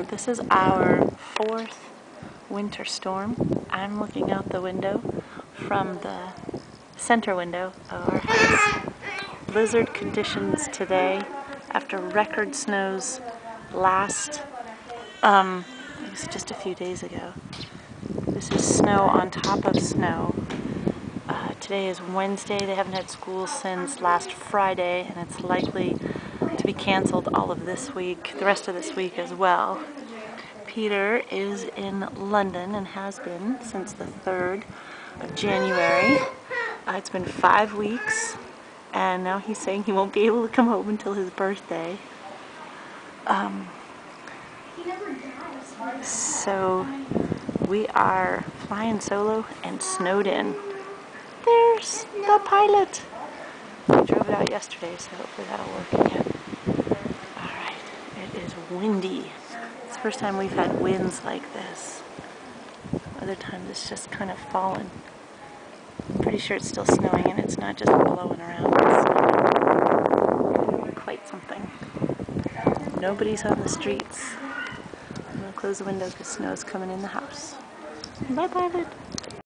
This is our fourth winter storm. I'm looking out the window from the center window of our house. Blizzard conditions today after record snows last, it was just a few days ago. This is snow on top of snow. Today is Wednesday. They haven't had school since last Friday, and it's likely to be canceled all of this week, the rest of this week as well. Peter is in London and has been since the 3rd of January. It's been 5 weeks, and now he's saying he won't be able to come home until his birthday. So we are flying solo and snowed in. There's the pilot. I drove it out yesterday, so hopefully that'll work again. Alright, it is windy. It's the first time we've had winds like this. Other times it's just kind of fallen. I'm pretty sure it's still snowing and it's not just blowing around. It's quite something. Nobody's on the streets. I'm going to close the window because snow's coming in the house. Bye, pilot.